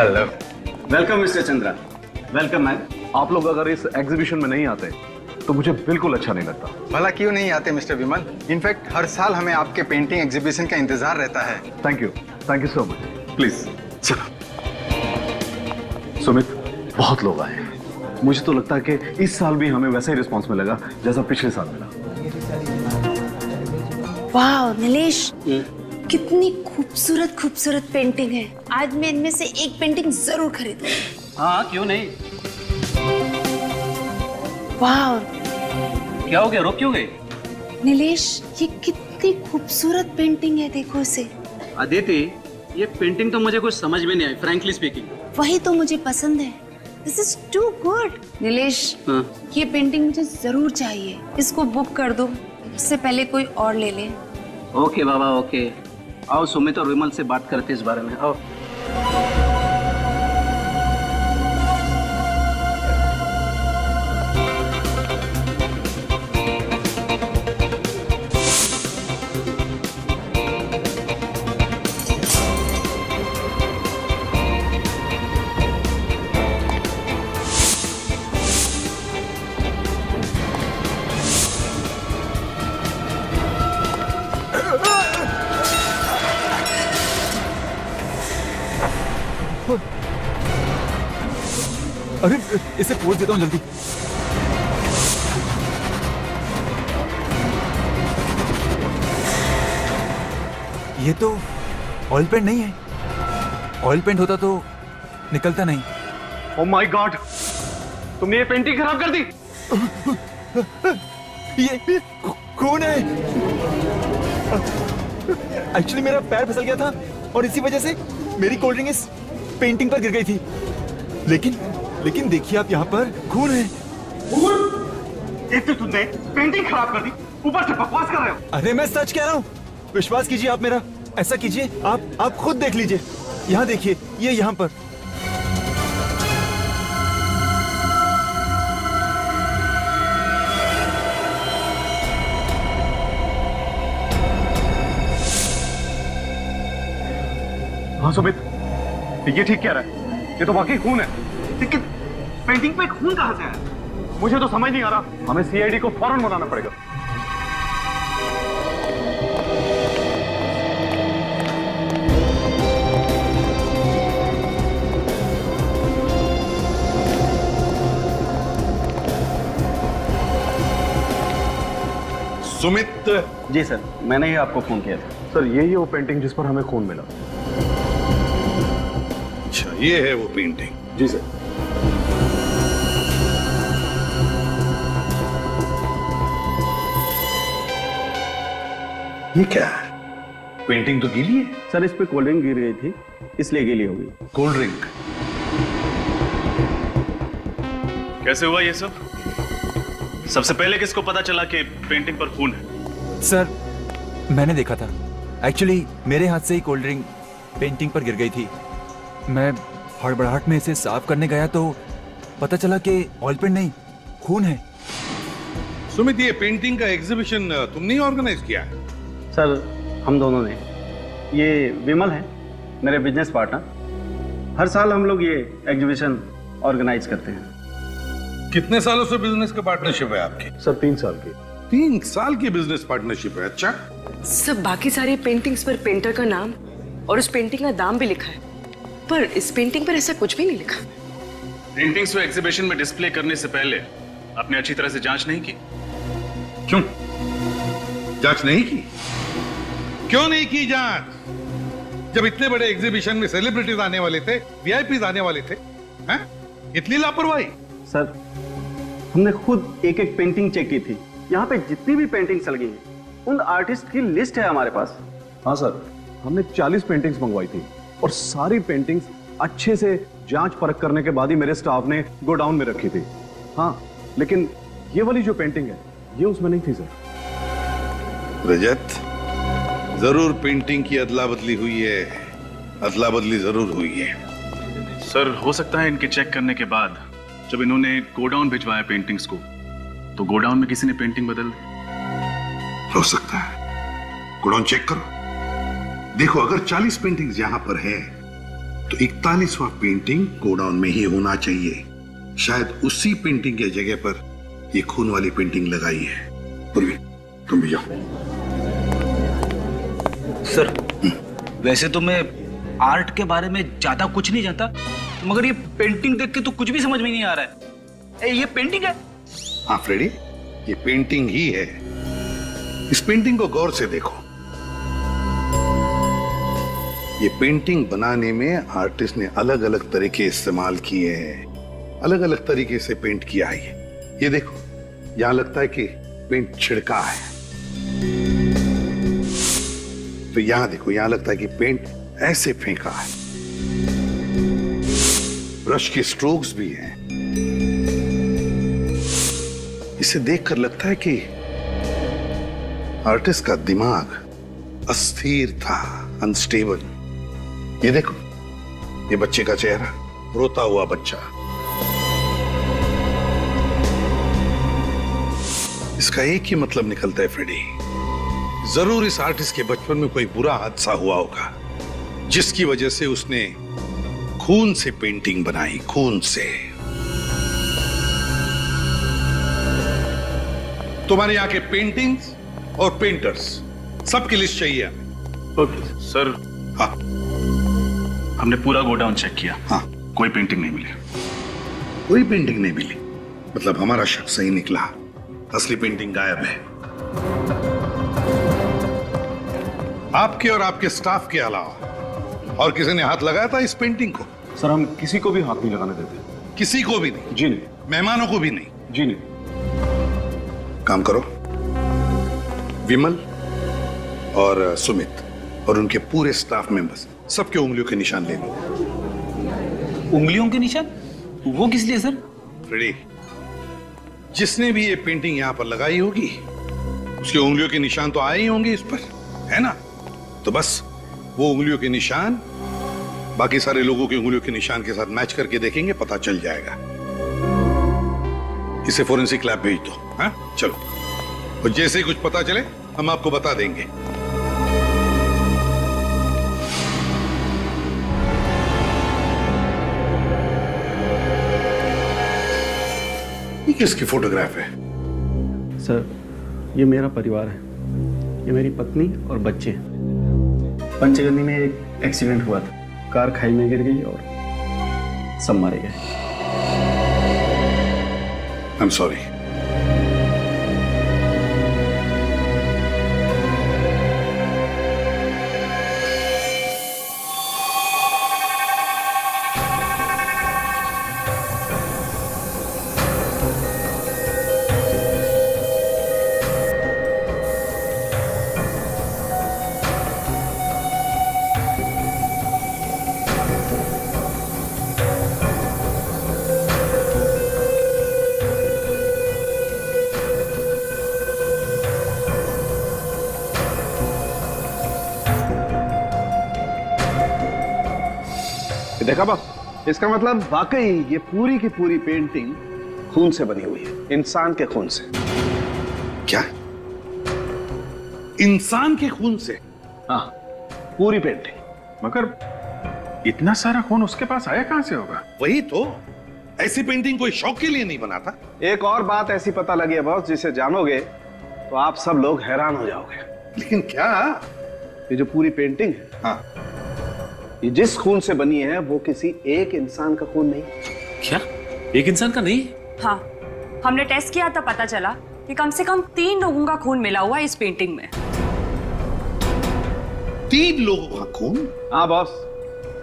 Hello. Welcome mister Chandra. Welcome ma'am. आप लोग अगर इस एग्जीबिशन में नहीं आते तो मुझे बिल्कुल अच्छा नहीं लगता। भला क्यों नहीं आते मिस्टर विमल? इनफैक्ट हर साल हमें आपके पेंटिंग एग्जीबिशन का इंतजार रहता है। Thank you so much. Please चलो। सुमित, बहुत लोग आए हैं। मुझे तो लगता है कि इस साल भी हमें वैसा ही रिस्पॉन्स मिलेगा जैसा पिछले साल मिला। वाह नीलेश, कितनी खूबसूरत खूबसूरत पेंटिंग है। आज मैं इनमें से एक पेंटिंग जरूर खरीदूंगी। हाँ क्यों नहीं। वाह क्या हो गया, रोक क्यों गई? नीलेश, ये कितनी खूबसूरत पेंटिंग है, देखो इसे। अदिति, ये पेंटिंग तो मुझे कुछ समझ में नहीं आई, फ्रैंकली स्पीकिंग। वही तो मुझे पसंद है। This is too good. Nilesh, ये पेंटिंग मुझे जरूर चाहिए। इसको बुक कर दो, इससे पहले कोई और ले ले। ओके बाबा ओके। आओ सुमित और विमल से बात करते इस बारे में। आओ। अरे इसे पोज देता हूँ जल्दी। ये तो ऑयल पेंट नहीं है। ऑयल पेंट होता तो निकलता नहीं। ओह माय गॉड, तुमने ये पेंटिंग खराब कर दी। ये कौन है? एक्चुअली मेरा पैर फिसल गया था और इसी वजह से मेरी कोल्ड ड्रिंक इस पेंटिंग पर गिर गई थी। लेकिन देखिए आप, यहाँ पर खून है। एक तो तुमने पेंटिंग खराब कर दी, ऊपर से बकवास कर रहे हो। अरे मैं सच कह रहा हूँ, विश्वास कीजिए आप मेरा। ऐसा कीजिए, आप खुद देख लीजिए। यहाँ देखिए, ये यहाँ पर। हाँ सुमित, ये ठीक कह रहा है। ये तो वाकई खून है। लेकिन पेंटिंग पे खून कहाँ से आया? मुझे तो समझ नहीं आ रहा। हमें सीआईडी को फौरन बुलाना पड़ेगा। सुमित। जी सर, मैंने ही आपको फोन किया था। सर यही वो पेंटिंग जिस पर हमें खून मिला। अच्छा, ये है वो पेंटिंग। जी सर। ये क्या है? पेंटिंग तो गीली है। सर इस पे कोल्ड ड्रिंक गिर गई थी, इसलिए गीली हो गई। Cold drink? कैसे हुआ ये सब? सबसे पहले किसको पता चला कि पेंटिंग पर खून है? सर मैंने देखा था। एक्चुअली मेरे हाथ से ही कोल्ड ड्रिंक पेंटिंग पर गिर गई थी। मैं हड़बड़ाहट में इसे साफ करने गया तो पता चला कि ऑयल पेंट नहीं, खून है। सुमित, ये पेंटिंग का एग्जीबिशन तुमने ही ऑर्गेनाइज किया है? सर हम दोनों ने। ये विमल है मेरे बिजनेस पार्टनर। हर साल हम लोग ये एग्जीबिशन ऑर्गेनाइज करते हैं। कितने सालों से बिजनेस का पार्टनरशिप है आपकी? सर 3 साल की। 3 साल की बिजनेस पार्टनरशिप है। अच्छा। सब बाकी सारी पेंटिंग्स पर पेंटर का नाम और उस पेंटिंग का दाम भी लिखा है, पर इस पेंटिंग पर ऐसा कुछ भी नहीं लिखा। पेंटिंग्स को एग्जीबिशन में डिस्प्ले करने से पहले आपने अच्छी तरह से जांच नहीं की? क्यों जांच नहीं की? क्यों नहीं की जांच? जब इतने बड़े एग्जीबिशन में सेलिब्रिटीज आने वाले थे, वीआईपीज आने वाले थे, हैं? इतनी लापरवाही? सर हमने खुद एक एक पेंटिंग चेक की थी। यहाँ पे जितनी भी पेंटिंग चल गई है उन आर्टिस्ट की लिस्ट है हमारे पास। हाँ सर, हमने 40 पेंटिंग्स मंगवाई थी और सारी पेंटिंग्स अच्छे से जांच परख करने के बाद ही मेरे स्टाफ ने गोडाउन में रखी थी। हाँ, लेकिन ये वाली जो पेंटिंग है ये उसमें नहीं थी सर। रजत, जरूर पेंटिंग की अदला बदली हुई है। अदला बदली जरूर हुई है। सर हो सकता है इनके चेक करने के बाद जब इन्होंने गोडाउन भिजवाया पेंटिंग्स को, तो गोडाउन में किसी ने पेंटिंग बदल दी। हो सकता है। गोडाउन चेक करो, देखो अगर 40 पेंटिंग्स यहां पर है तो 41वां पेंटिंग गोडाउन में ही होना चाहिए। शायद उसी पेंटिंग के जगह पर ये खून वाली पेंटिंग लगाई है। पूर्वी, तुम भी जाओ। सर, वैसे तो मैं आर्ट के बारे में ज्यादा कुछ नहीं जानता, मगर ये पेंटिंग देख के तो कुछ भी समझ में नहीं आ रहा है। ये पेंटिंग है? हाँ फ्रेडी, ये पेंटिंग ही है। इस पेंटिंग को गौर से देखो। ये पेंटिंग बनाने में आर्टिस्ट ने अलग अलग तरीके इस्तेमाल किए हैं, अलग अलग तरीके से पेंट किया है। ये देखो, यहां लगता है कि पेंट छिड़का है, तो यहां देखो, यहां लगता है कि पेंट ऐसे फेंका है। ब्रश के स्ट्रोक्स भी हैं। इसे देखकर लगता है कि आर्टिस्ट का दिमाग अस्थिर था, अनस्टेबल। ये देखो, ये बच्चे का चेहरा, रोता हुआ बच्चा। इसका एक ही मतलब निकलता है फ्रेडी, जरूर इस आर्टिस्ट के बचपन में कोई बुरा हादसा हुआ होगा, जिसकी वजह से उसने खून से पेंटिंग बनाई, खून से। तुम्हारे यहाँ के पेंटिंग्स और पेंटर्स सबकी लिस्ट चाहिए हमें। Okay sir. हाँ, हमने पूरा गोडाउन चेक किया। हाँ, कोई पेंटिंग नहीं मिली। कोई पेंटिंग नहीं मिली? मतलब हमारा शक सही निकला, असली पेंटिंग गायब है। आपके और आपके स्टाफ के अलावा और किसी ने हाथ लगाया था इस पेंटिंग को? सर, हम किसी को भी हाथ नहीं लगाने देते। किसी को भी नहीं? जी नहीं। मेहमानों को भी नहीं? जी नहीं। काम करो, विमल और सुमित और उनके पूरे स्टाफ मेंबर्स सबके उंगलियों के निशान ले लो। उंगलियों के निशान? वो किस लिए सर? फ्रेडी, जिसने भी ये पेंटिंग यहां पर लगाई होगी उसके उंगलियों के निशान तो आए ही होंगे इस पर, है ना? तो बस वो उंगलियों के निशान बाकी सारे लोगों के उंगलियों के निशान के साथ मैच करके देखेंगे, पता चल जाएगा। इसे फोरेंसिक लैब भेज दो। हाँ, चलो। और जैसे ही कुछ पता चले हम आपको बता देंगे। ये किसकी फोटोग्राफ है? सर, ये मेरा परिवार है। ये मेरी पत्नी और बच्चे हैं। पंचगंदी में एक एक्सीडेंट हुआ था, कार खाई में गिर गई और सब मारे गए। I am sorry. देखा बाप, इसका मतलब वाकई ये पूरी की पूरी पेंटिंग खून से बनी हुई है, इंसान के खून से। क्या? इंसान के खून से? हाँ, पूरी पेंटिंग। मगर इतना सारा खून उसके पास आया कहां से होगा? वही तो, ऐसी पेंटिंग कोई शौक के लिए नहीं बनाता। एक और बात ऐसी पता लगी है बॉस, जिसे जानोगे तो आप सब लोग हैरान हो जाओगे। लेकिन क्या? ये जो पूरी पेंटिंग है, हाँ, ये जिस खून से बनी है वो किसी एक इंसान का खून नहीं। क्या? एक इंसान का नहीं? हाँ, हमने टेस्ट किया था, पता चला कि कम से कम 3 लोगों का खून मिला हुआ है इस पेंटिंग में। 3 लोगों का खून? हाँ बॉस,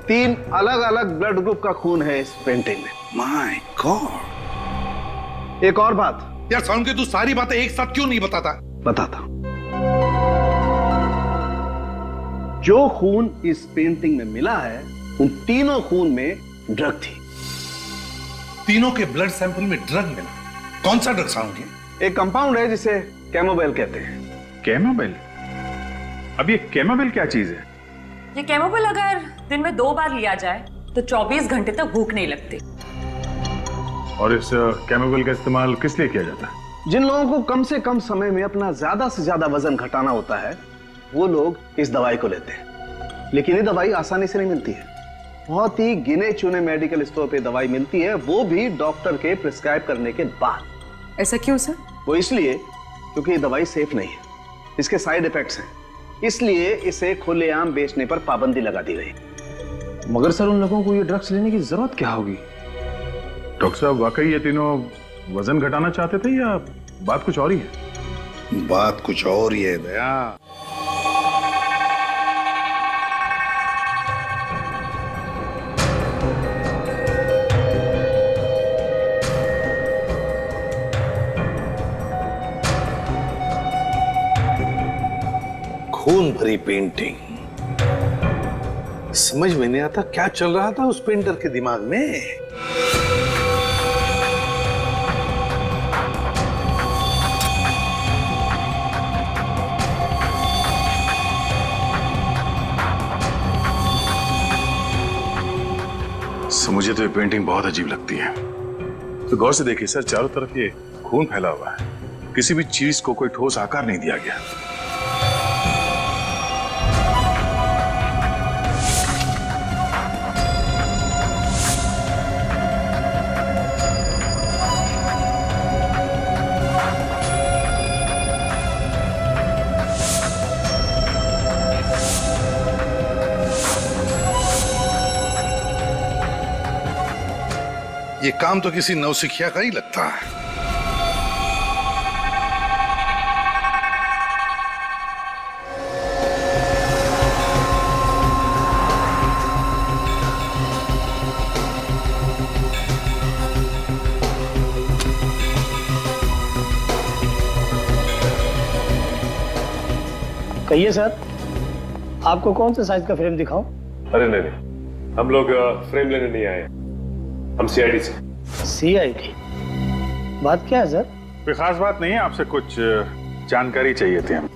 3 अलग अलग ब्लड ग्रुप का खून है इस पेंटिंग में। My God. एक और बात यार, साउंड के तू सारी बातें एक साथ क्यों नहीं बताता? बताता। जो खून इस पेंटिंग में मिला है, उन तीनों खून में ड्रग थी। तीनों के ब्लड सैंपल में ड्रग मिला? कौन सा ड्रग साउंड? एक कंपाउंड है जिसे कैमोबेल कहते हैं। कैमोबेल? अब ये कैमोबेल क्या चीज है? ये कैमोबेल अगर दिन में 2 बार लिया जाए तो 24 घंटे तक भूख नहीं लगती। और इस कैमोबेल का इस्तेमाल किस लिए किया जाता है? जिन लोगों को कम से कम समय में अपना ज्यादा से ज्यादा वजन घटाना होता है, वो लोग इस दवाई को लेते हैं। लेकिन ये दवाई आसानी से नहीं मिलती है। बहुत ही गिने चुने मेडिकल स्टोर पे दवाई मिलती है, वो भी डॉक्टर के प्रिस्क्राइब करने के बाद। ऐसा क्यों सर? वो इसलिए क्योंकि ये दवाई सेफ नहीं है, इसके साइड इफेक्ट्स हैं, इसलिए इसे खुलेआम बेचने पर पाबंदी लगा दी गई। मगर सर उन लोगों को ये ड्रग्स लेने की जरूरत क्या होगी? डॉक्टर साहब वाकई ये तीनों वजन घटाना चाहते थे या बात कुछ और ही है? बात कुछ और ही है दया। खून भरी पेंटिंग, समझ में नहीं आता क्या चल रहा था उस पेंटर के दिमाग में। मुझे तो ये पेंटिंग बहुत अजीब लगती है। तो गौर से देखिए सर, चारों तरफ ये खून फैला हुआ है, किसी भी चीज को कोई ठोस आकार नहीं दिया गया। ये काम तो किसी नौसिखिया का ही लगता है। कहिए सर, आपको कौन सा साइज का फ्रेम दिखाऊं? अरे नहीं, हम लोग फ्रेम लेने नहीं आए, हम सीआईडी से। सीआईडी? बात क्या है सर? कोई खास बात नहीं है, आपसे कुछ जानकारी चाहिए थी हम।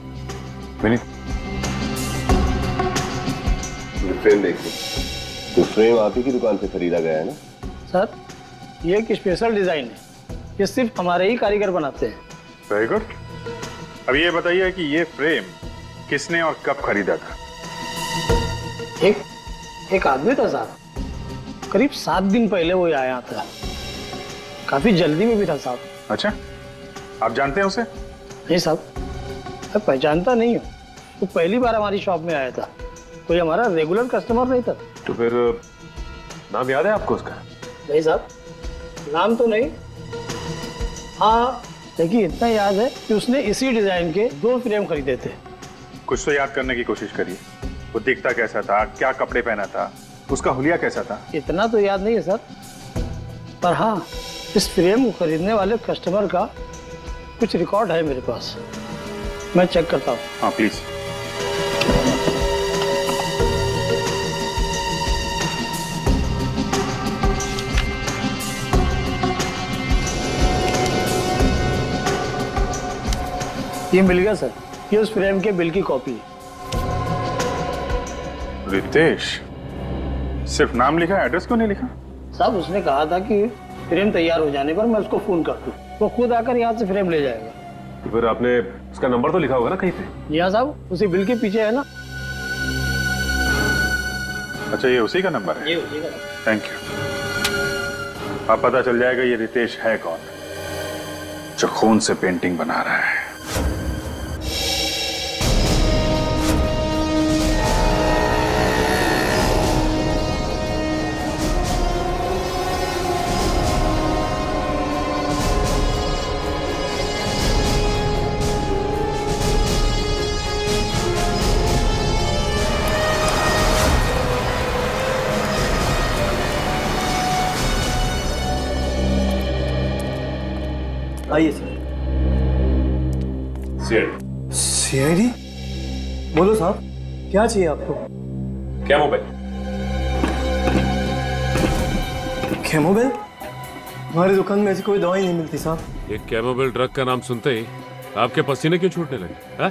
विनीत, फ्रेम देखिए। तो फ्रेम आप ही की दुकान से खरीदा गया है ना? सर, ये एक स्पेशल डिजाइन है, ये सिर्फ हमारे ही कारीगर बनाते हैं। Very good. अब ये बताइए कि ये फ्रेम किसने और कब खरीदा था? एक आदमी था साहब, करीब 7 दिन पहले वो आया था, काफी जल्दी में भी था साहब। अच्छा, आप जानते हैं उसे? नहीं साहब, मैं पहचानता नहीं हूँ, वो पहली बार हमारी शॉप में आया था, कोई हमारा रेगुलर कस्टमर नहीं था। तो फिर नाम याद है आपको उसका? नहीं साहब, नाम तो नहीं। हाँ, देखिए इतना याद है कि उसने इसी डिजाइन के 2 फ्रेम खरीदे थे। कुछ तो याद करने की कोशिश करिए। वो दिखता कैसा था, क्या कपड़े पहना था, उसका हुलिया कैसा था? इतना तो याद नहीं है सर, पर हाँ, इस फ्रेम को खरीदने वाले कस्टमर का कुछ रिकॉर्ड है मेरे पास, मैं चेक करता हूँ। हाँ प्लीज। ये मिल गया सर, ये उस फ्रेम के बिल की कॉपी है। रितेश, सिर्फ नाम लिखा, एड्रेस क्यों नहीं लिखा? साहब उसने कहा था कि फ्रेम तैयार हो जाने पर मैं उसको फोन कर दूं, वो खुद आकर यहाँ से फ्रेम ले जाएगा। तो फिर आपने उसका नंबर तो लिखा होगा ना कहीं पे? यहाँ साहब, उसी बिल के पीछे है ना। अच्छा, ये उसी का नंबर है? ये उसी का। Thank you. अब पता चल जाएगा ये रितेश है कौन, जो खून से पेंटिंग बना रहा है। आइए सर। सीआईडी। सीआईडी? बोलो साहब, क्या चाहिए आपको? क्या मोबाइल? कैमोबेल? हमारी दुकान में ऐसी कोई दवाई नहीं मिलती साहब। ये कैमोबेल ड्रग का नाम सुनते ही आपके पसीने क्यों छूटने लगे? है?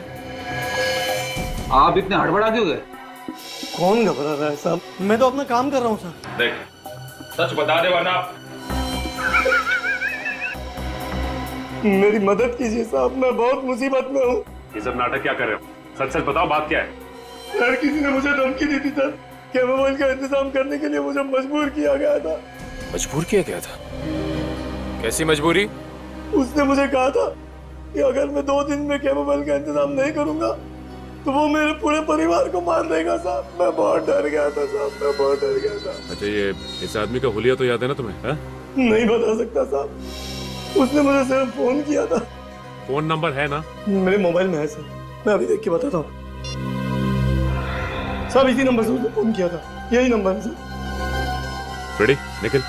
आप इतने हड़बड़ा क्यों गए? कौन घबरा रहा है साहब, मैं तो अपना काम कर रहा हूँ सर। देख, सच बता दे वरना मेरी मदद कीजिए साहब, मैं बहुत मुसीबत में हूँ। ये सब नाटक क्या कर रहे हो? सच सच बताओ, बात क्या है? यार किसी ने मुझे धमकी दी थी सर, केमिकल का इंतजाम करने के लिए मुझे मजबूर किया गया था। मजबूर किया गया था? कैसी मजबूरी? उसने मुझे कहा था कि अगर मैं 2 दिन में केमिकल का इंतजाम नहीं करूंगा तो वो मेरे पूरे परिवार को मार देगा साहब। मैं बहुत डर गया था साहब, मैं बहुत डर गया था। अच्छा, ये इस आदमी का हुलिया तो याद है ना तुम्हें? हा? नहीं बता सकता साहब, उसने मुझे सिर्फ फोन किया था। फोन नंबर है ना? मेरे मोबाइल में है सर, मैं अभी देख के बताता हूँ। सब इसी नंबर से उसने फोन किया था, यही नंबर है सर। रेडी, निकल,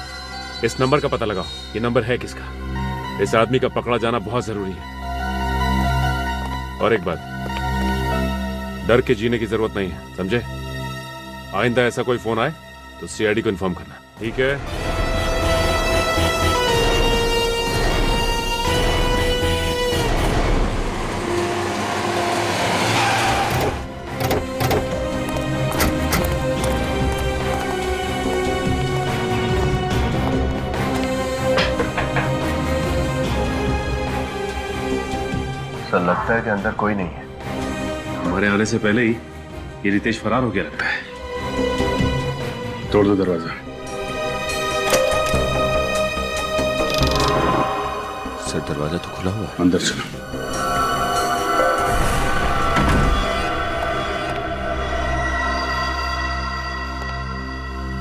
इस नंबर का पता लगाओ। ये नंबर है किसका? इस आदमी का पकड़ा जाना बहुत जरूरी है। और एक बात, डर के जीने की जरूरत नहीं है, समझे? आइंदा ऐसा कोई फोन आए तो सीआईडी को इन्फॉर्म करना, ठीक है? लगता है कि अंदर कोई नहीं है। हमारे आने से पहले ही ये रितेश फरार हो गया लगता है। तोड़ दो दरवाजा। सर, दरवाजा तो खुला हुआ है। अंदर चलो।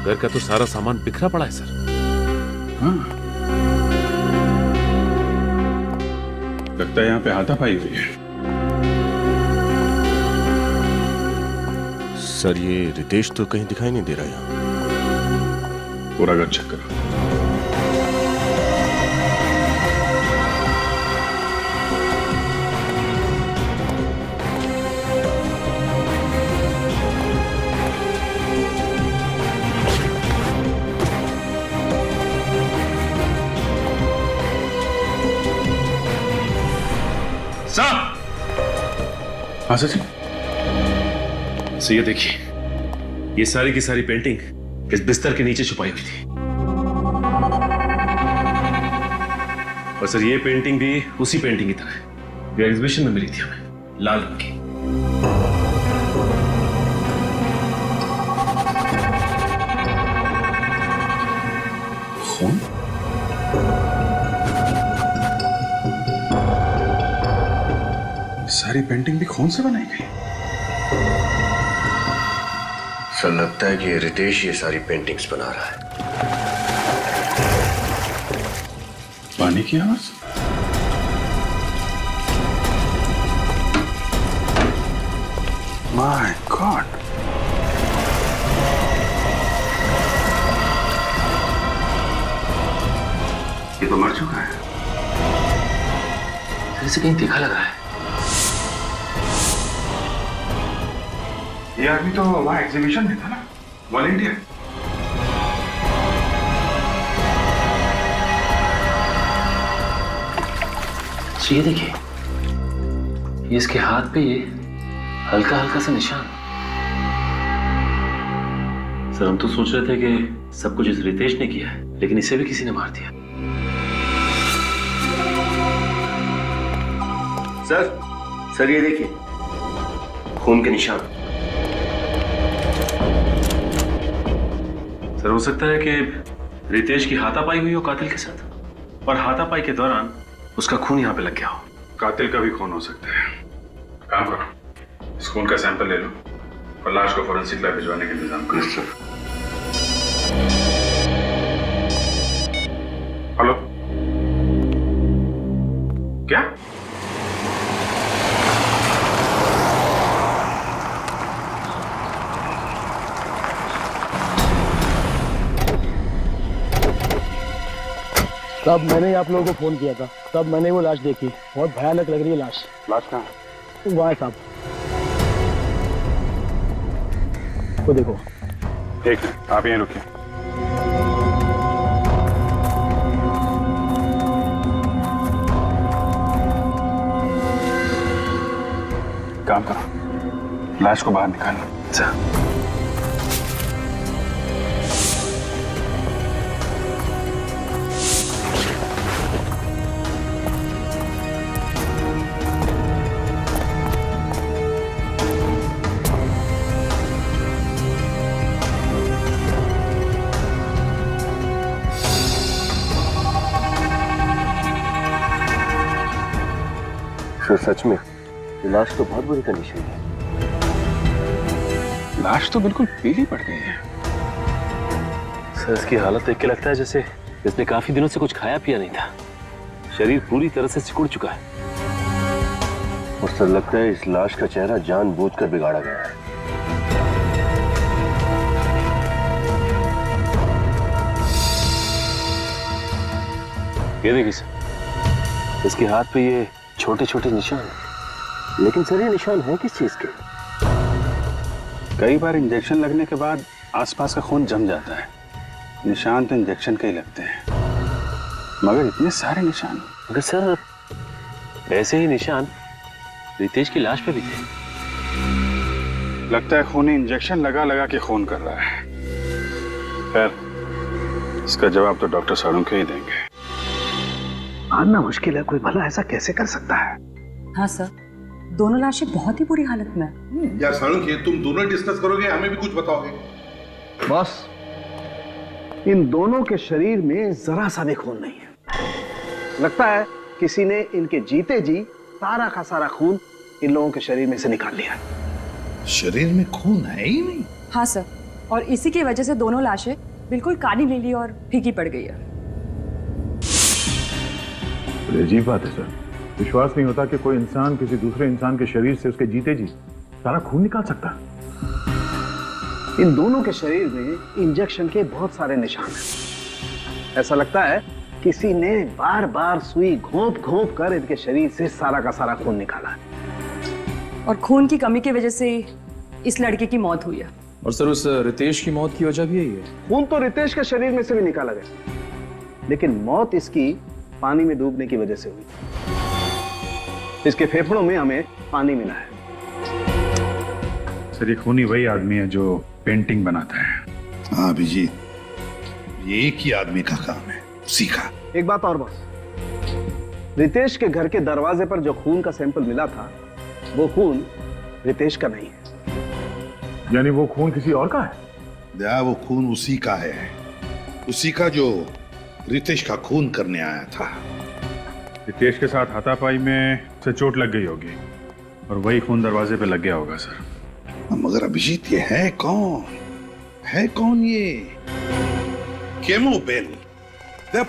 घर का तो सारा सामान बिखरा पड़ा है सर। हाँ, लगता है यहाँ पे हाथापाई हुई है। सर, ये रितेश तो कहीं दिखाई नहीं दे रहा यहाँ। पूरा घर चेक करो। हाँ सर। ये देखिए, ये सारी की सारी पेंटिंग इस बिस्तर के नीचे छुपाई हुई थी। और सर, ये पेंटिंग भी उसी पेंटिंग की तरह है जो एग्जीबिशन में मिली थी हमें, लाल रंग की। खून? सारी पेंटिंग भी खून से बनाई गई। सर, लगता है कि ये रितेश ये सारी पेंटिंग्स बना रहा है। पानी की आवाज? माय गॉड, ये तो मर चुका है। इसे कहीं देखा लगा है। ये आदमी तो वहां एग्जीबिशन में था ना, वॉलंटियर। ये देखिए, ये इसके हाथ पे ये हल्का हल्का सा निशान। सर, हम तो सोच रहे थे कि सब कुछ इस रितेश ने किया है, लेकिन इसे भी किसी ने मार दिया। सर ये देखिए, खून के निशान। सर, हो सकता है कि रितेश की हाथापाई हुई हो कातिल के साथ, और हाथापाई के दौरान उसका खून यहाँ पे लग गया हो। कातिल का भी खून हो सकता है। काम करो, इस खून का सैंपल ले लो और लाश को फोरेंसिक लैब भिजवाने का इंतजाम करो। हेलो, क्या? तब मैंने आप लोगों को फोन किया था, तब मैंने वो लाश देखी। बहुत भयानक लग रही है लाश। लाश कहाँ है? वहाँ है साहब, वो देखो। ठीक है, आप यहीं रुकिए। काम करो, लाश को बाहर निकालो। अच्छा। सर सच में ये लाश तो बहुत बुरी कंडीशन में है। लाश तो बिल्कुल पीली पड़ गई है। सर इसकी हालत देख के लगता है जैसे इसने काफी दिनों से कुछ खाया पिया नहीं था। शरीर पूरी तरह से सिकुड़ चुका है और सर लगता है इस लाश का चेहरा जानबूझकर बिगाड़ा गया है। ये देखिए सर, इसके हाथ पे ये छोटे छोटे निशान हैं। लेकिन सर ये निशान है किस चीज के? कई बार इंजेक्शन लगने के बाद आसपास का खून जम जाता है। निशान तो इंजेक्शन के ही लगते हैं, मगर इतने सारे निशान। मगर सर ऐसे ही निशान रितेश की लाश पे भी थे। लगता है खूनी इंजेक्शन लगा लगा के खून कर रहा है। खैर इसका जवाब तो डॉक्टर साळुंखे ही देंगे। मानना मुश्किल है, कोई भला ऐसा कैसे कर सकता है? हाँ सर, दोनों लाशें बहुत ही बुरी हालत में हैं। यार साळुंखे, तुम दोनों डिस्कस करोगे, हमें भी कुछ बताओगे? बॉस, इन दोनों के शरीर में जरा सा भी खून नहीं है। लगता है किसी ने इनके जीते जी सारा का सारा खून इन लोगों के शरीर में से निकाल लिया। शरीर में खून है ही नहीं। हाँ सर, और इसी की वजह से दोनों लाशें बिल्कुल काली नीली और फीकी पड़ गई है। अजीब बात है सर, विश्वास नहीं होता कि कोई इंसान किसी दूसरे इंसान के शरीर से उसके जीते जी सारा खून निकाल सकता है। इन दोनों के शरीर में इंजेक्शन के बहुत सारे निशान हैं। ऐसा लगता है किसी ने बार बार सुई घोंप घोंप कर इनके शरीर से सारा का सारा खून निकाला है। और खून की कमी की वजह से इस लड़के की मौत हुई है। और सर उस रितेश की मौत की वजह भी यही है। खून तो रितेश के शरीर में से भी निकाला गया, लेकिन मौत इसकी पानी में डूबने की वजह से हुई। इसके फेफड़ों में हमें पानी मिला है। सर ये खूनी वही आदमी है जो पेंटिंग बनाता है। हाँ अभिजीत, ये एक ही आदमी का काम है, सीखा। एक बात और बॉस, रितेश के घर के दरवाजे पर जो खून का सैंपल मिला था वो खून रितेश का नहीं है। यानी वो खून किसी और का है? दया, वो खून उसी का है, उसी का जो रितेश का खून करने आया था। रितेश के साथ हाथापाई में से चोट लग गई होगी और वही खून दरवाजे पे लग गया होगा सर। मगर अभिजीत ये है कौन? है कौन ये? केमोबेल।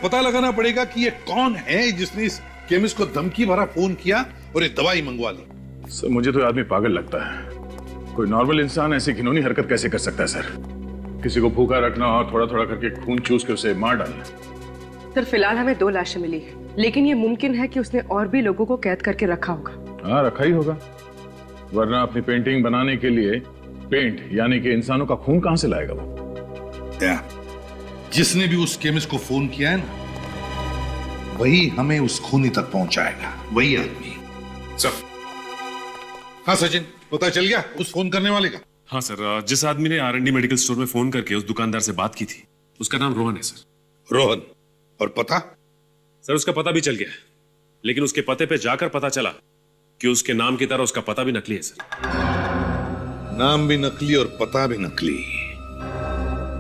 पता लगाना पड़ेगा कि ये कौन है जिसने इस केमिस्ट को धमकी भरा फोन किया और ये दवाई मंगवा ली। सर मुझे तो आदमी पागल लगता है। कोई नॉर्मल इंसान ऐसी घिनौनी हरकत कैसे कर सकता है सर? किसी को भूखा रखना और थोड़ा थोड़ा करके खून चूस के उसे मार डालना। सर फिलहाल हमें 2 लाशें मिली है, लेकिन ये मुमकिन है कि उसने और भी लोगों को कैद करके रखा होगा। हाँ रखा ही होगा, वरना अपनी पेंटिंग बनाने के लिए पेंट यानी कि इंसानों का खून कहां से लाएगा वो? जिसने भी उस केमिस्ट को फोन किया है ना, वही हमें उस खूनी तक पहुंचाएगा, वही आदमी। सर हाँ सचिन, पता चल गया उस फोन करने वाले का? हाँ सर, जिस आदमी ने R&D मेडिकल स्टोर में फोन करके उस दुकानदार से बात की थी उसका नाम रोहन है सर। रोहन? और पता? सर उसका पता भी चल गया, लेकिन उसके पते पे जाकर पता चला कि उसके नाम की तरह उसका पता भी नकली है सर। नाम भी नकली और पता भी नकली,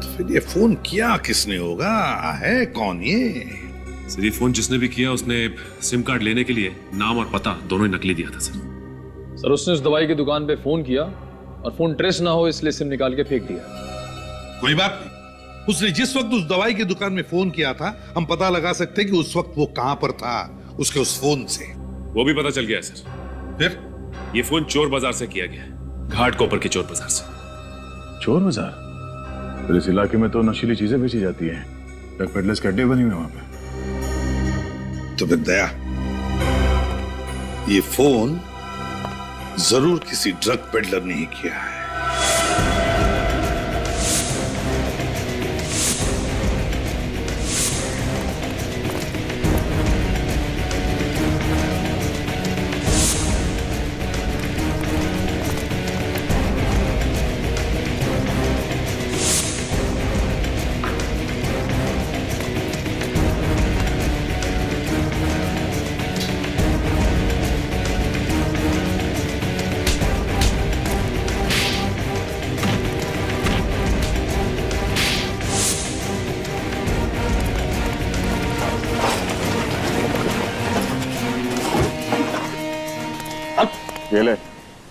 तो फिर ये फोन किया किसने होगा? है कौन ये? सर ये फोन जिसने भी किया उसने सिम कार्ड लेने के लिए नाम और पता दोनों ही नकली दिया था सर। सर उसने उस दवाई की दुकान पे फोन किया और फोन ट्रेस ना हो इसलिए सिम निकाल के फेंक दिया। कोई बात नहीं, उसने जिस वक्त उस दवाई की दुकान में फोन किया था, हम पता लगा सकते हैं कि उस वक्त वो कहां पर था उसके उस फोन से। वो भी पता चल गया है सर। फिर ये फोन चोर बाजार से किया गया, घाट कोपर के चोर बाजार से। चोर बाजार? फिर इस इलाके में तो नशीली चीजें बेची जाती हैं, ड्रग पेडलर्स के अड्डे बने हुए वहां पे। तो फिर दया, ये फोन जरूर किसी ड्रग पेडलर ने ही किया है। ये ले,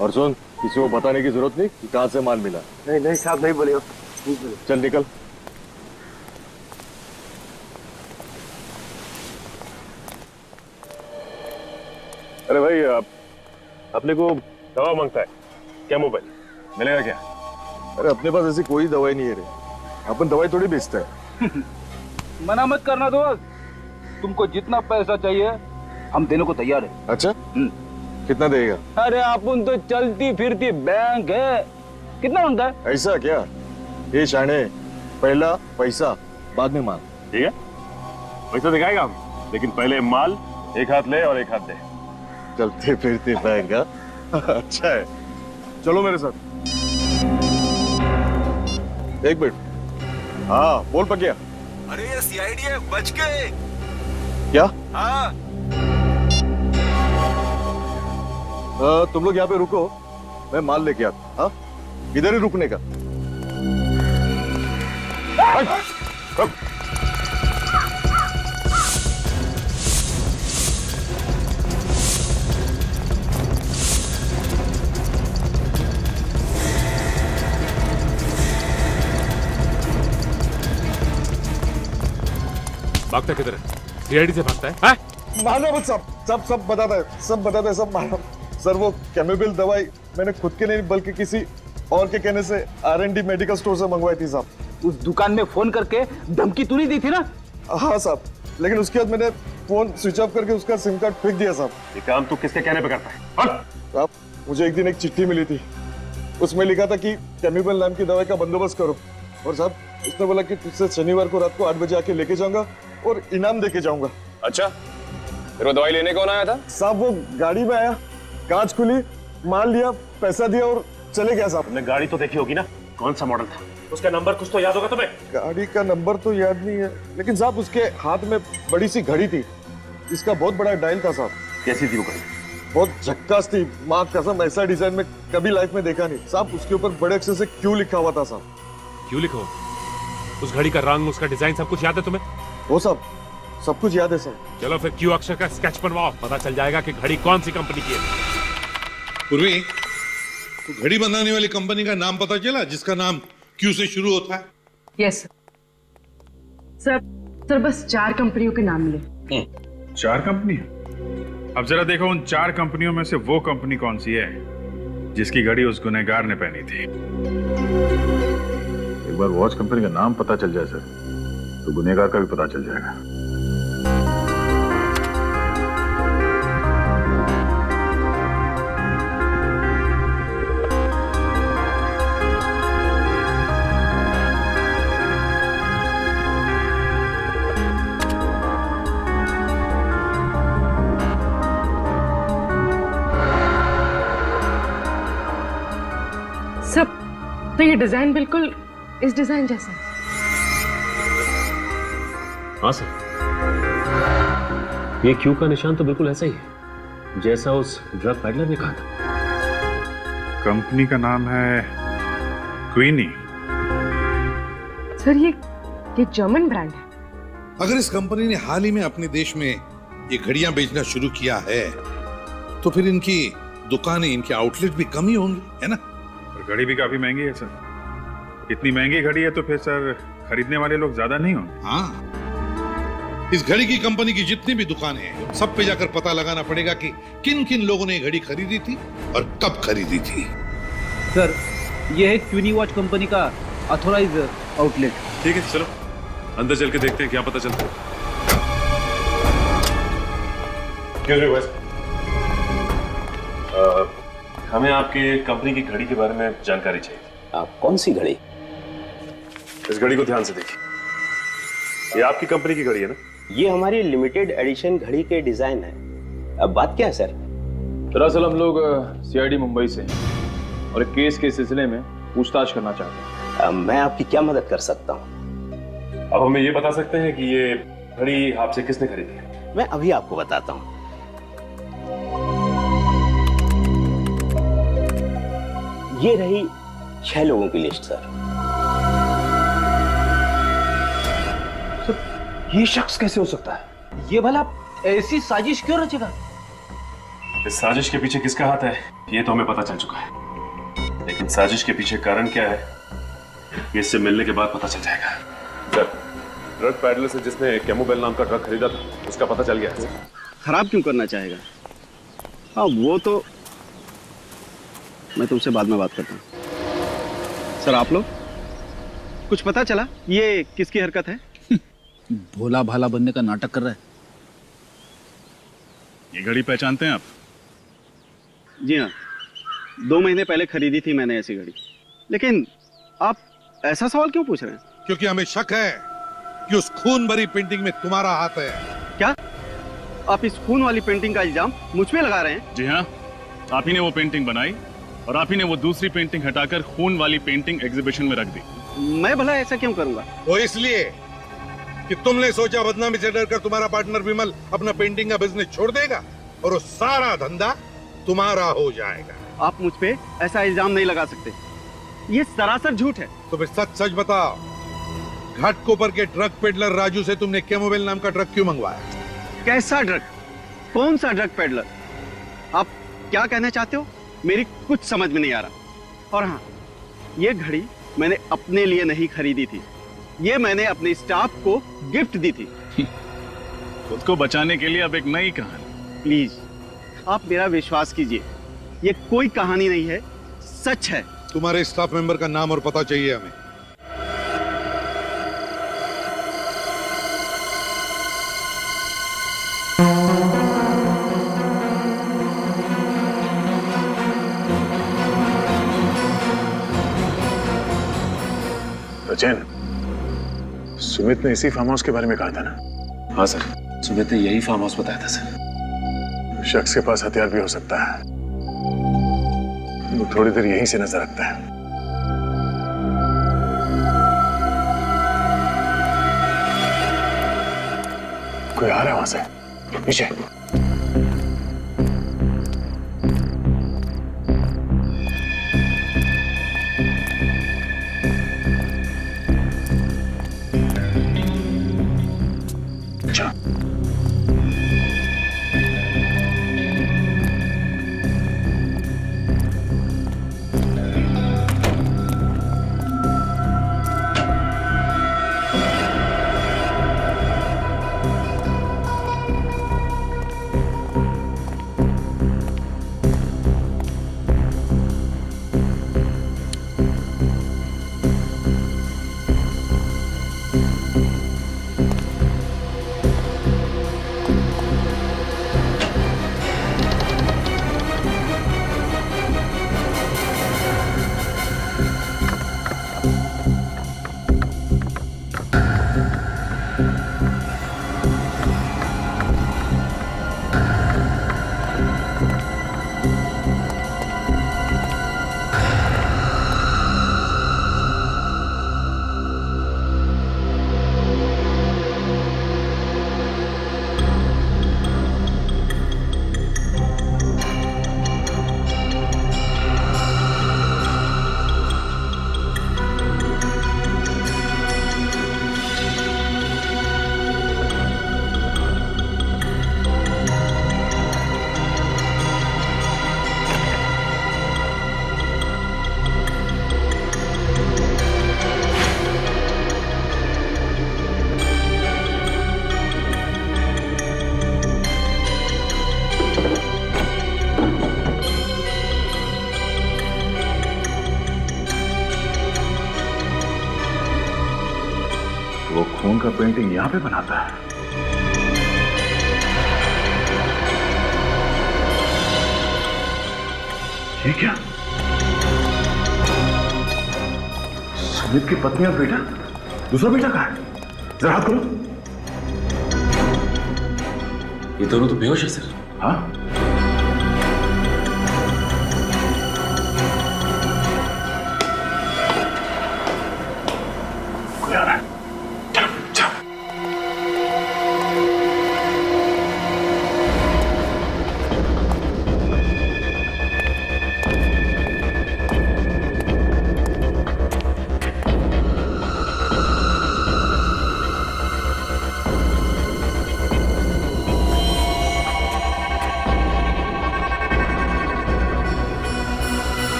और सुन, किसी को बताने की जरूरत नहीं कि कहाँ से माल मिला। नहीं नहीं साहब, नहीं बोलिए। चल निकल। अरे भाई, अपने को दवा मांगता है क्या? मोबाइल मिलेगा क्या? अरे अपने पास ऐसी कोई दवाई नहीं है रे, अपन दवाई थोड़ी बेचते हैं। मना मत करना दोस्त, तुमको जितना पैसा चाहिए हम देने को तैयार है। अच्छा, कितना देगा? अरे अपन तो चलती फिरती बैंक है, कितना होता है? ऐसा क्या? ये शाने, पहला पैसा बाद में माल, ठीक है? पैसा दिखाएगा हम, लेकिन पहले माल एक हाथ ले और एक हाथ दे। चलते फिरते बैंक। अच्छा है, चलो मेरे साथ। एक मिनट। हाँ बोल पकिया। अरे ये सीआईडी है, बच गए। क्या? हाँ। तुम लोग यहाँ पे रुको, मैं माल लेके आता। हाँ, इधर ही रुकने का। भागता किधर है? सीआईडी से भागता है? हाँ? मानो मत, सब बताता है, सब बताता है, सब मानो। सर वो कैमोबिल दवाई मैंने खुद के नहीं बल्कि किसी और के कहने से R&D मेडिकल स्टोर से मंगवाई थी साहब। उस दुकान में फोन करके धमकी तूने दी थी ना? हाँ साहब, लेकिन उसके बाद मैंने फोन स्विच ऑफ करके उसका सिम कार्ड फेंक दिया साहब। ये काम तू किसके कहने पे करता है? साहब मुझे एक दिन एक चिट्ठी मिली थी, उसमें लिखा था कि कैमोबिल नाम की दवाई का बंदोबस्त करो, और साहब उसने बोला कि तुझसे शनिवार को रात को 8 बजे आके लेके जाऊंगा और इनाम देके जाऊंगा। अच्छा, फिर वो दवाई लेने कौन आया था? साहब वो गाड़ी में आया, कांच खुली, माल लिया, पैसा दिया और चले गया साहब। तुमने गाड़ी तो देखी होगी ना, कौन सा मॉडल था? उसका नंबर कुछ तो याद होगा तुम्हें? गाड़ी का नंबर तो याद नहीं है, लेकिन साहब उसके हाथ में बड़ी सी घड़ी थी, इसका बहुत बड़ा डायल था साहब। कैसी थी वो घड़ी? बहुत झक्कास थी, माँ कसम ऐसा डिजाइन में कभी लाइफ में देखा नहीं साहब। उसके ऊपर बड़े अक्षर से क्यू लिखा हुआ था साहब। क्यों लिखा हुआ? उस घड़ी का रंग, उसका डिजाइन सब कुछ याद है तुम्हें? वो सब कुछ याद है सर। चलो फिर क्यू अक्षर का स्केच बनवाओ, पता चल जाएगा कि घड़ी कौन सी कंपनी की है। पूर्वी, तो घड़ी बनाने वाली कंपनी का नाम पता चला जिसका नाम क्यू से शुरू होता है? यस सर, बस 4 कंपनियों के नाम मिले। 4 कंपनी? अब जरा देखो उन 4 कंपनियों में से वो कंपनी कौन सी है जिसकी घड़ी उस गुनहगार ने पहनी थी। एक बार वॉच कंपनी का नाम पता चल जाए सर, तो गुनहगार का भी पता चल जाएगा। सब तो ये डिजाइन बिल्कुल इस डिजाइन जैसा है। हाँ सर, ये क्यू का निशान तो बिल्कुल ऐसा ही है जैसा उस ड्रग पैडलर ने कहा था। कंपनी का नाम है क्वीनी। सर ये जर्मन ब्रांड है। अगर इस कंपनी ने हाल ही में अपने देश में ये घड़ियां बेचना शुरू किया है तो फिर इनकी दुकानें, इनके आउटलेट भी कम ही होंगे, है ना? और घड़ी भी काफी महंगी है सर। इतनी महंगी घड़ी है तो फिर सर खरीदने वाले लोग ज्यादा नहीं होंगे। हाँ, इस घड़ी की कंपनी की जितनी भी दुकानें हैं सब पे जाकर पता लगाना पड़ेगा कि किन किन लोगों ने घड़ी खरीदी थी और कब खरीदी थी। सर ये है क्वीनी वॉच कंपनी का ऑथोराइज आउटलेट। ठीक है, चलो अंदर चल के देखते हैं क्या पता चलता है। हमें आपके कंपनी की घड़ी के बारे में जानकारी चाहिए। आप कौन सी घड़ी? इस घड़ी को ध्यान से देखिए, ये आपकी कंपनी की घड़ी है ना? ये हमारी लिमिटेड एडिशन घड़ी के डिजाइन है। अब बात क्या है सर? दरअसल हम लोग सीआईडी मुंबई से और एक केस के सिलसिले में पूछताछ करना चाहते हैं। मैं आपकी क्या मदद कर सकता हूँ? अब हमें ये बता सकते हैं कि ये घड़ी आपसे किसने खरीदी है? मैं अभी आपको बताता हूँ। ये रही 6 लोगों की लिस्ट सर। ये शख्स कैसे हो सकता है? ये भला ऐसी साजिश क्यों रचेगा? इस साजिश के पीछे किसका हाथ है ये तो हमें पता चल चुका है, लेकिन साजिश के पीछे कारण क्या है ये इससे मिलने के बाद पता चल जाएगा। सर, ड्रग पैडलर से जिसने कैमोबेल नाम का ड्रग खरीदा था उसका पता चल गया है सर। खराब क्यों करना चाहेगा? हाँ वो तो मैं तुमसे बाद में बात करता हूँ। सर आप लोग कुछ पता चला ये किसकी हरकत है? भोला भाला बनने का नाटक कर रहा है। ये घड़ी पहचानते हैं आप? जी हाँ, 2 महीने पहले खरीदी थी मैंने ऐसी घड़ी। लेकिन आप ऐसा सवाल क्यों पूछ रहे हैं? क्योंकि हमें शक है कि उस खून भरी पेंटिंग में तुम्हारा हाथ है। क्या आप इस खून वाली पेंटिंग का इल्जाम मुझ पे लगा रहे हैं? जी हाँ, आप ही ने वो पेंटिंग बनाई और आप ही ने वो दूसरी पेंटिंग हटाकर खून वाली पेंटिंग एग्जीबिशन में रख दी। मैं भला ऐसा क्यों करूंगा? वो इसलिए कि तुमने सोचा बदनामी से डरकर तुम्हारा पार्टनर विमल अपना पेंटिंग का बिजनेस छोड़ देगा और वो सारा धंधा तुम्हारा हो जाएगा। आप मुझ पे ऐसा इल्जाम नहीं लगा सकते, ये सरासर झूठ है। तो फिर सच सच बताओ, घाटकोपर के ड्रग पेडलर राजू से तुमने कैमोबेल नाम का ड्रग क्यों मंगवाया? कैसा ड्रग? कौन सा ड्रग पेडलर? आप क्या कहना चाहते हो? मेरी कुछ समझ में नहीं आ रहा। और हाँ, ये घड़ी मैंने अपने लिए नहीं खरीदी थी, ये मैंने अपने स्टाफ को गिफ्ट दी थी। खुद को बचाने के लिए अब एक नई कहानी। प्लीज आप मेरा विश्वास कीजिए, ये कोई कहानी नहीं है, सच है। तुम्हारे स्टाफ मेंबर का नाम और पता चाहिए हमें। सचिन, सुमित ने इसी फार्म हाउस के बारे में कहा था ना? हाँ सर, सुमित ने यही फार्म हाउस बताया था सर। शख्स के पास हथियार भी हो सकता है, वो थोड़ी देर यहीं से नजर रखता है। कोई आ रहा है वहां से, पीछे। खून का पेंटिंग यहां पे बनाता है। ये क्या? सुमित की पत्नी और बेटा? दूसरा बेटा कहां है? जरा हाथ खोलो। ये दोनों तो बेहोश है सर। हाँ? कोई आ रहा है।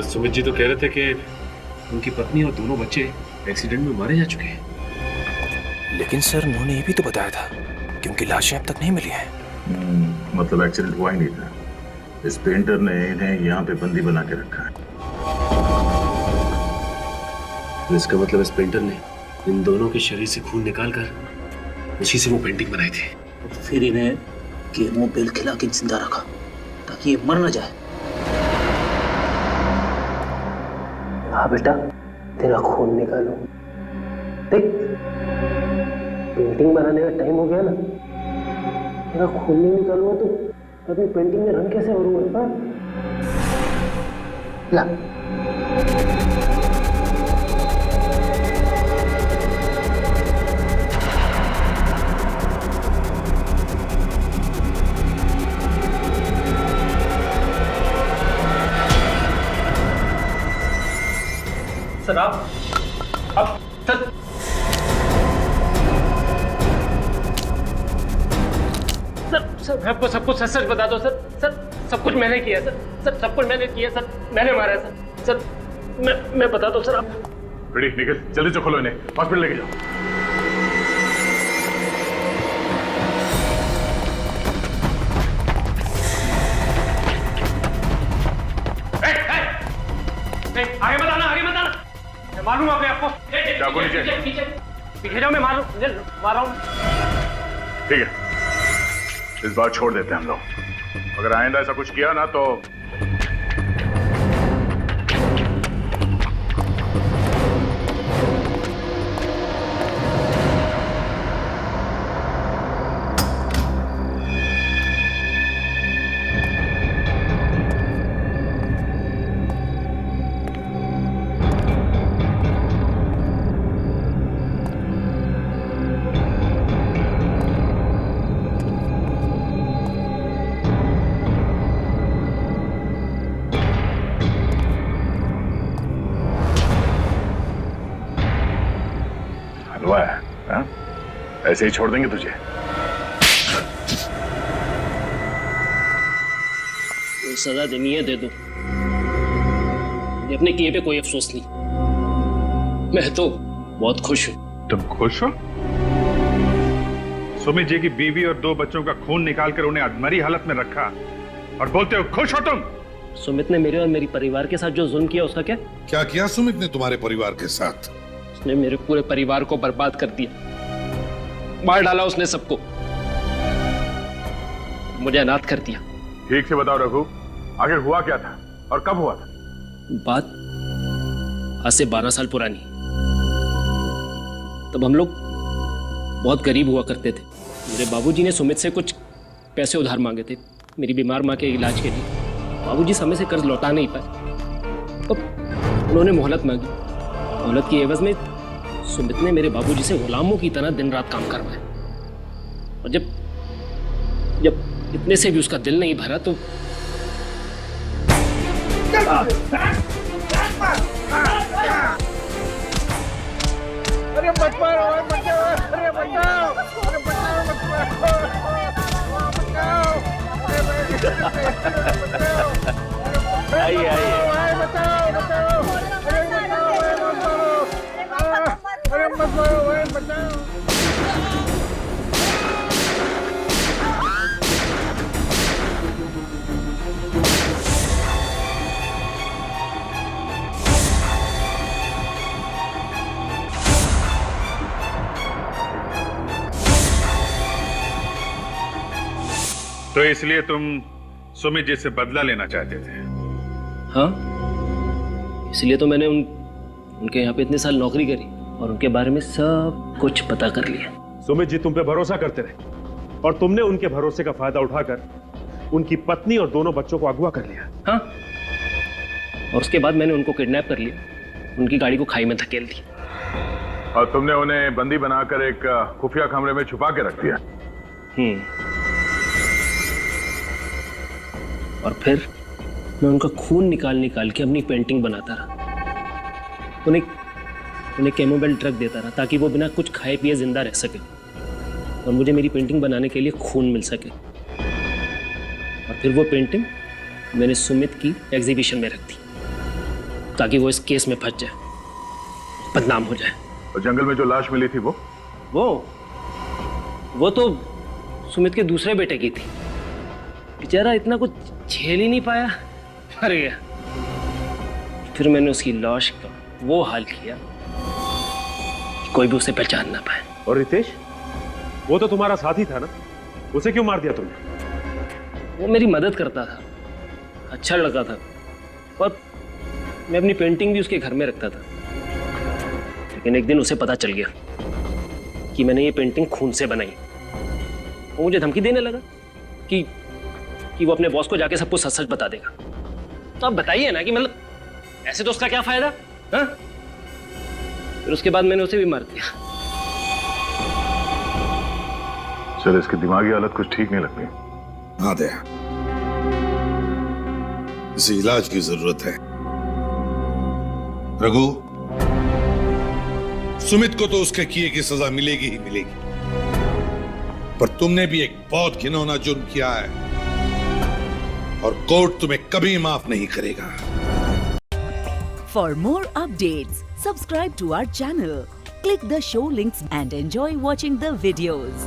सुमित जी तो कह रहे थे कि उनकी पत्नी और दोनों बच्चे एक्सीडेंट में मारे जा चुके हैं। लेकिन सर उन्होंने ये भी तो बताया था कि उनकी लाशें अब तक नहीं मिली हैं। मतलब एक्सीडेंट हुआ ही नहीं था। इस पेंटर ने इन्हें यहाँ पे बंदी बना के रखा है। तो इसका मतलब इस पेंटर ने इन दोनों के शरीर से खून निकालकर उसी से वो पेंटिंग बनाई थी। फिर इन्हें केमो बेल खिला के जिंदा रखा ताकि ये मर न जाए। हाँ बेटा, तेरा खून निकालो। देख, पेंटिंग बनाने का टाइम हो गया ना, तेरा खून नहीं निकालूंगा तो अभी पेंटिंग में रंग कैसे भरूंगा? ला। सर आप सर सर मैं आपको सब कुछ सच सच बता दो सर। सर सब कुछ मैंने किया सर। सर सब कुछ मैंने किया सर। मैंने मारा है सर। सर मैं बता दो सर। आप रेडी निकल, जल्दी से खोलो इन्हें, हॉस्पिटल लेके जाओ। आगे मत आना, आगे मत आना। मैं मारूंगा अपने आपको। चाकू नीचे। पीछे जाओ, मैं मार रहा हूँ। ठीक है, इस बार छोड़ देते हैं हम लोग। अगर आइंदा ऐसा कुछ किया ना तो ऐसे ही छोड़ देंगे तुझे? कोई सजा देनी है दे दो, अपने किए पे कोई अफसोस नहीं। मैं तो बहुत खुश हूँ। तुम खुश हो? सुमित जी की बीवी और 2 बच्चों का खून निकालकर उन्हें अधमरी हालत में रखा और बोलते हो खुश हो तुम? सुमित ने मेरे और मेरी परिवार के साथ जो जुल्म किया उसका क्या? क्या किया सुमित ने तुम्हारे परिवार के साथ? उसने मेरे पूरे परिवार को बर्बाद कर दिया, मार डाला उसने सबको, मुझे अनाथ कर दिया। ठीक से बताओ रघु, आखिर हुआ क्या था और कब हुआ था? बात आज से 12 साल पुरानी। तब हम लोग बहुत गरीब हुआ करते थे। मेरे बाबूजी ने सुमित से कुछ पैसे उधार मांगे थे मेरी बीमार माँ के इलाज के लिए। बाबूजी समय से कर्ज लौटा नहीं पाए, तो उन्होंने मोहलत मांगी। मोहलत की एवज में सुमित ने मेरे बाबूजी से गुलामों की तरह दिन रात काम करवाया, और जब इतने से भी उसका दिल नहीं भरा तो अरे मत मारो, अरे बचाओ, अरे बचाओ, आइए आइए, बचाओ, अरे मत मारो, बचाओ। तो इसलिए तुम सुमित जी से बदला लेना चाहते थे? हाँ, इसलिए तो मैंने उनके यहाँ पे इतने साल नौकरी करी और उनके बारे में सब कुछ पता कर लिया। सुमित जी तुम पे भरोसा करते रहे और तुमने उनके भरोसे का फायदा उठाकर उनकी पत्नी और दोनों बच्चों को अगवा कर लिया। हाँ, और उसके बाद मैंने उनको किडनैप कर लिया, उनकी गाड़ी को खाई में धकेल दी। और तुमने उन्हें बंदी बनाकर एक खुफिया कमरे में छुपा के रख दिया। और फिर मैं उनका खून निकाल के अपनी पेंटिंग बनाता रहा। उन्हें केमोबेल ड्रग देता रहा ताकि वो बिना कुछ खाए पिए जिंदा रह सके और मुझे मेरी पेंटिंग बनाने के लिए खून मिल सके। और फिर वो पेंटिंग मैंने सुमित की एग्जीबिशन में रख दी। ताकि वो इस केस में फंस जाए, बदनाम हो जाए। और जंगल में जो लाश मिली थी वो तो सुमित के दूसरे बेटे की थी। बेचारा इतना कुछ झेल ही नहीं पाया, मर गया। फिर मैंने उसकी लाश का वो हाल किया कि कोई भी उसे पहचान ना पाए। और रितेश, वो तो तुम्हारा साथी था ना, उसे क्यों मार दिया तुमने? वो मेरी मदद करता था, अच्छा लड़का था, और मैं अपनी पेंटिंग भी उसके घर में रखता था। लेकिन एक दिन उसे पता चल गया कि मैंने ये पेंटिंग खून से बनाई। वो मुझे धमकी देने लगा कि वो अपने बॉस को जाके सब कुछ सच सच बता देगा। तो आप बताइए ना कि मतलब ऐसे तो उसका क्या फायदा? हाँ? फिर उसके बाद मैंने उसे भी मार दिया। सर, इसकी दिमागी हालत कुछ ठीक नहीं लगती। हाँ दया, इसे इलाज की जरूरत है। रघु, सुमित को तो उसके किए की सजा मिलेगी ही मिलेगी, पर तुमने भी एक बहुत घिनौना जुर्म किया है और कोर्ट तुम्हें कभी माफ नहीं करेगा। For more updates, subscribe to our channel, click the show links and enjoy watching the videos.